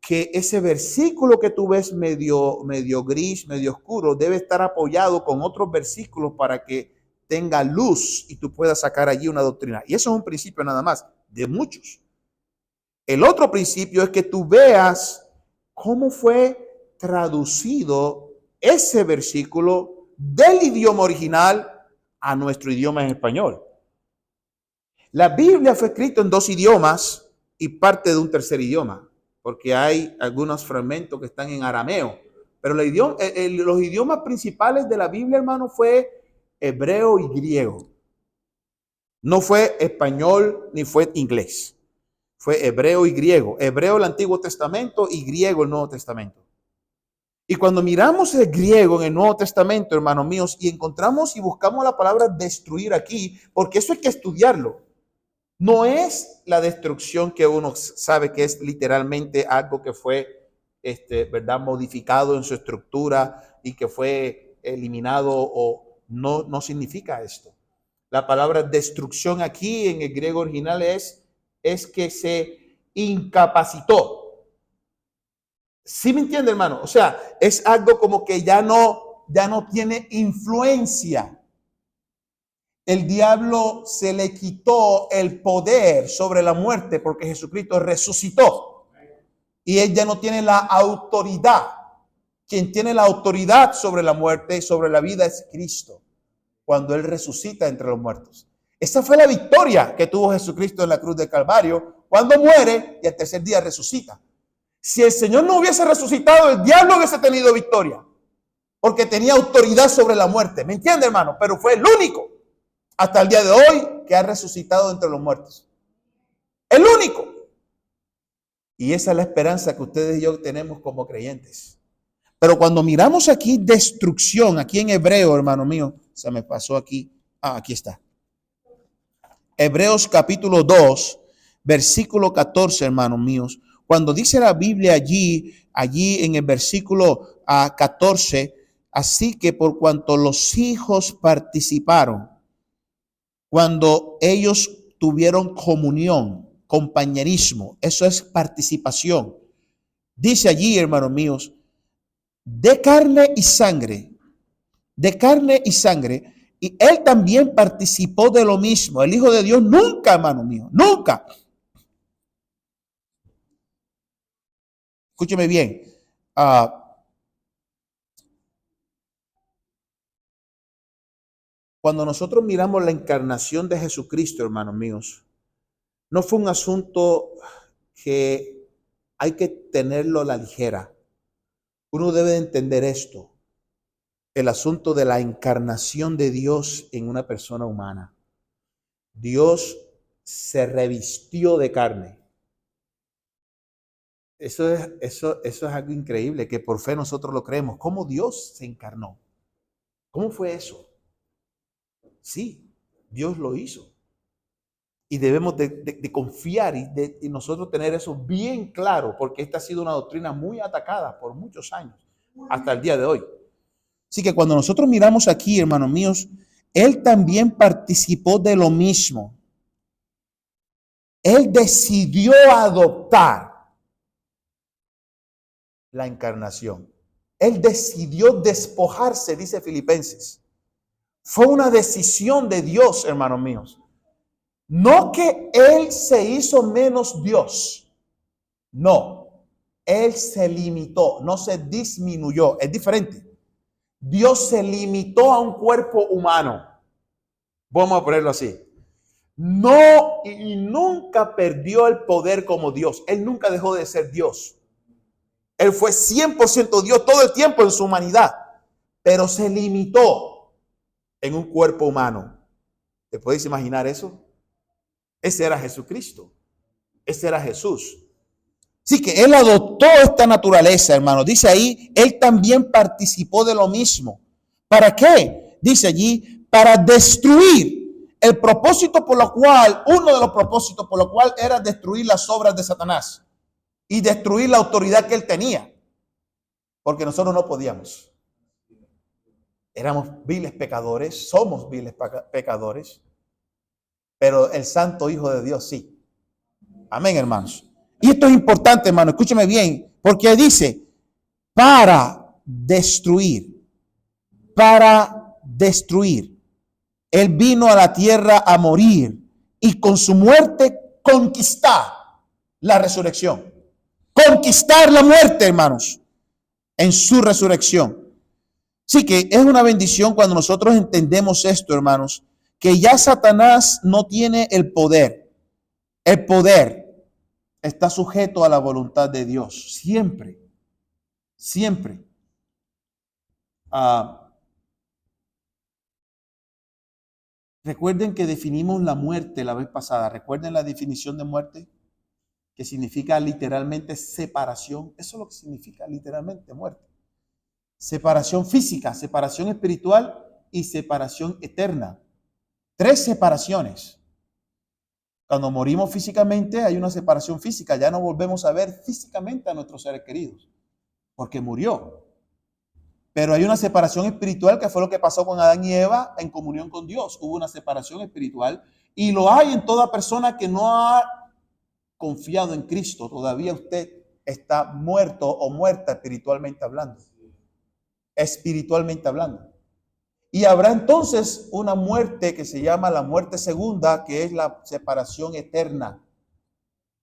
que ese versículo que tú ves medio gris, medio oscuro, debe estar apoyado con otros versículos para que tenga luz y tú puedas sacar allí una doctrina. Y eso es un principio nada más, de muchos. El otro principio es que tú veas cómo fue traducido ese versículo del idioma original a nuestro idioma en español. La Biblia fue escrita en 2 idiomas y parte de un tercer idioma, porque hay algunos fragmentos que están en arameo. Pero los idiomas principales de la Biblia, hermano, fue hebreo y griego. No fue español ni fue inglés. Fue hebreo y griego. Hebreo el Antiguo Testamento y griego el Nuevo Testamento. Y cuando miramos el griego en el Nuevo Testamento, hermanos míos, y encontramos y buscamos la palabra destruir aquí, porque eso hay que estudiarlo. No es la destrucción que uno sabe que es literalmente algo que fue, ¿verdad?, modificado en su estructura y que fue eliminado, o no significa esto. La palabra destrucción aquí en el griego original es que se incapacitó. ¿Sí me entiende, hermano? O sea, es algo como que ya no tiene influencia. El diablo se le quitó el poder sobre la muerte porque Jesucristo resucitó. Y él ya no tiene la autoridad. Quien tiene la autoridad sobre la muerte y sobre la vida es Cristo, cuando él resucita entre los muertos. Esa fue la victoria que tuvo Jesucristo en la cruz del Calvario, cuando muere y al tercer día resucita. Si el Señor no hubiese resucitado, el diablo hubiese tenido victoria, porque tenía autoridad sobre la muerte. ¿Me entiende, hermano? Pero fue el único hasta el día de hoy que ha resucitado entre los muertos. El único. Y esa es la esperanza que ustedes y yo tenemos como creyentes. Pero cuando miramos aquí destrucción, aquí en hebreo, hermano mío, se me pasó aquí. Aquí está. Hebreos capítulo 2, versículo 14, hermanos míos. Cuando dice la Biblia allí en el versículo 14, así que por cuanto los hijos participaron, cuando ellos tuvieron comunión, compañerismo, eso es participación. Dice allí, hermanos míos, de carne y sangre, y él también participó de lo mismo. El Hijo de Dios nunca, hermano mío, nunca. Escúcheme bien. Cuando nosotros miramos la encarnación de Jesucristo, hermanos míos, no fue un asunto que hay que tenerlo a la ligera. Uno debe entender esto. el asunto de la encarnación de Dios en una persona humana. Dios se revistió de carne. Eso es algo increíble, que por fe nosotros lo creemos. ¿Cómo Dios se encarnó? ¿Cómo fue eso? Sí, Dios lo hizo. Y debemos de confiar y nosotros tener eso bien claro, porque esta ha sido una doctrina muy atacada por muchos años, hasta el día de hoy. Así que cuando nosotros miramos aquí, hermanos míos, Él también participó de lo mismo. Él decidió adoptar la encarnación. Él decidió despojarse, dice Filipenses. Fue una decisión de Dios, hermanos míos. No que Él se hizo menos Dios. No. Él se limitó, no se disminuyó. Es diferente. Dios se limitó a un cuerpo humano. Vamos a ponerlo así. No, y nunca perdió el poder como Dios. Él nunca dejó de ser Dios. Él fue 100% Dios todo el tiempo en su humanidad, pero se limitó en un cuerpo humano. ¿Te puedes imaginar eso? Ese era Jesucristo. Ese era Jesús. Así que Él adoptó esta naturaleza, hermano. Dice ahí, Él también participó de lo mismo. ¿Para qué? Dice allí, para destruir el propósito por lo cual, uno de los propósitos por lo cual era destruir las obras de Satanás y destruir la autoridad que Él tenía. Porque nosotros no podíamos. Éramos viles pecadores, somos viles pecadores, pero el Santo Hijo de Dios sí. Amén, hermanos. Y esto es importante, hermano, escúcheme bien, porque dice, para destruir. Él vino a la tierra a morir y con su muerte conquistar la resurrección. Conquistar la muerte, hermanos, en su resurrección. Así que es una bendición cuando nosotros entendemos esto, hermanos, que ya Satanás no tiene el poder. El poder está sujeto a la voluntad de Dios. Siempre. Siempre. Recuerden que definimos la muerte la vez pasada. ¿Recuerden la definición de muerte? Que significa literalmente separación. Eso es lo que significa literalmente muerte. Separación física, separación espiritual y separación eterna. 3 separaciones. Cuando morimos físicamente hay una separación física. Ya no volvemos a ver físicamente a nuestros seres queridos porque murió. Pero hay una separación espiritual que fue lo que pasó con Adán y Eva en comunión con Dios. Hubo una separación espiritual y lo hay en toda persona que no ha confiado en Cristo. Todavía usted está muerto o muerta espiritualmente hablando. Espiritualmente hablando. Y habrá entonces una muerte que se llama la muerte segunda, que es la separación eterna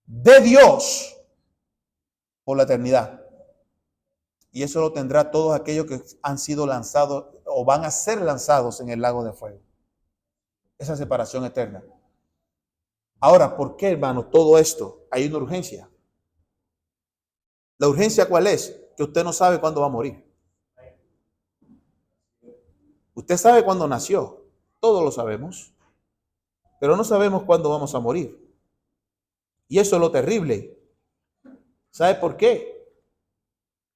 de Dios por la eternidad. Y eso lo tendrá todos aquellos que han sido lanzados o van a ser lanzados en el lago de fuego. Esa separación eterna. Ahora, ¿por qué, hermano, todo esto? Hay una urgencia. ¿La urgencia cuál es? Que usted no sabe cuándo va a morir. Usted sabe cuándo nació. Todos lo sabemos. Pero no sabemos cuándo vamos a morir. Y eso es lo terrible. ¿Sabe por qué?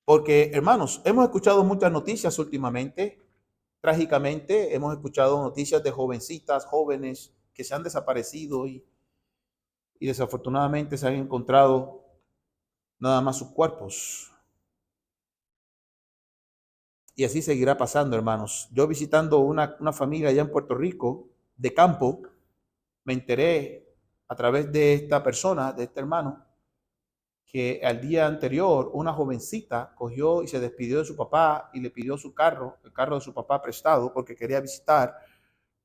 Porque, hermanos, hemos escuchado muchas noticias últimamente. Trágicamente, hemos escuchado noticias de jovencitas, jóvenes que se han desaparecido y desafortunadamente se han encontrado nada más sus cuerpos. Y así seguirá pasando, hermanos. Yo visitando una familia allá en Puerto Rico, de campo, me enteré a través de esta persona, de este hermano, que al día anterior una jovencita cogió y se despidió de su papá y le pidió su carro, el carro de su papá prestado, porque quería visitar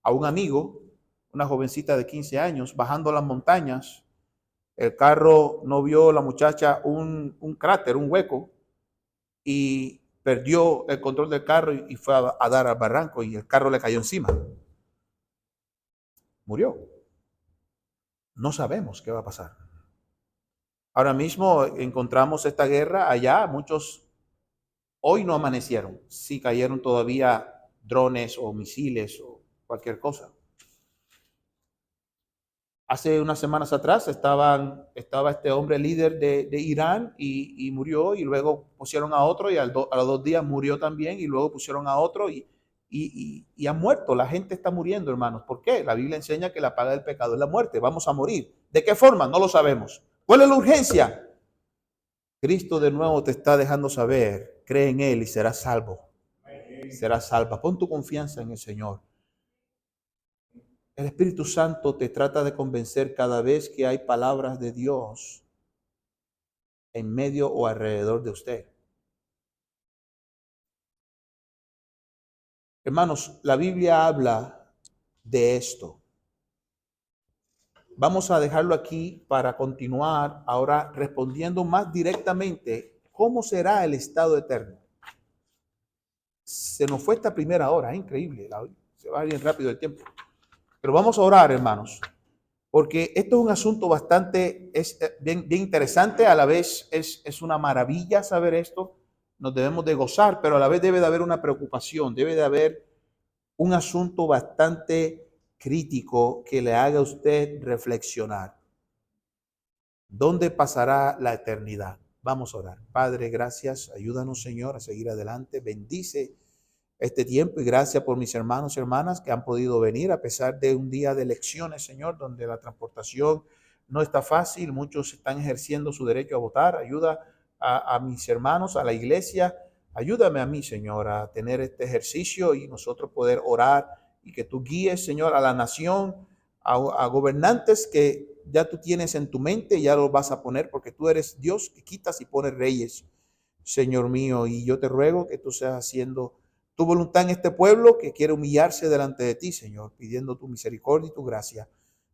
a un amigo, una jovencita de 15 años, bajando las montañas. El carro no vio la muchacha un cráter, un hueco, y perdió el control del carro y fue a dar al barranco y el carro le cayó encima. Murió. No sabemos qué va a pasar. Ahora mismo encontramos esta guerra allá, muchos Hoy no amanecieron. Sí cayeron todavía drones o misiles o cualquier cosa. Hace unas semanas atrás estaba este hombre líder de Irán y murió, y luego pusieron a otro, y a los 2 días murió también, y luego pusieron a otro y ha muerto. La gente está muriendo, hermanos. ¿Por qué? La Biblia enseña que la paga del pecado es la muerte. Vamos a morir. ¿De qué forma? No lo sabemos. ¿Cuál es la urgencia? Cristo de nuevo te está dejando saber, cree en Él y serás salvo. Serás salva. Pon tu confianza en el Señor. El Espíritu Santo te trata de convencer cada vez que hay palabras de Dios en medio o alrededor de usted. Hermanos, la Biblia habla de esto. Vamos a dejarlo aquí para continuar ahora respondiendo más directamente cómo será el estado eterno. Se nos fue esta primera hora, es increíble, se va bien rápido el tiempo. Pero vamos a orar, hermanos, porque esto es un asunto bastante, bien interesante, a la vez es una maravilla saber esto, nos debemos de gozar, pero a la vez debe de haber una preocupación, debe de haber un asunto bastante crítico que le haga a usted reflexionar. ¿Dónde pasará la eternidad? Vamos a orar. Padre, gracias, ayúdanos, Señor, a seguir adelante, bendice este tiempo y gracias por mis hermanos y hermanas que han podido venir a pesar de un día de elecciones, Señor, donde la transportación no está fácil. Muchos están ejerciendo su derecho a votar. Ayuda a mis hermanos, a la iglesia. Ayúdame a mí, Señor, a tener este ejercicio y nosotros poder orar y que tú guíes, Señor, a la nación, a gobernantes que ya tú tienes en tu mente, ya los vas a poner porque tú eres Dios que quitas y pones reyes, Señor mío. Y yo te ruego que tú seas haciendo tu voluntad en este pueblo que quiere humillarse delante de ti, Señor, pidiendo tu misericordia y tu gracia.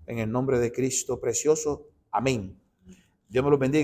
En el nombre de Cristo precioso. Amén. Dios me los bendiga.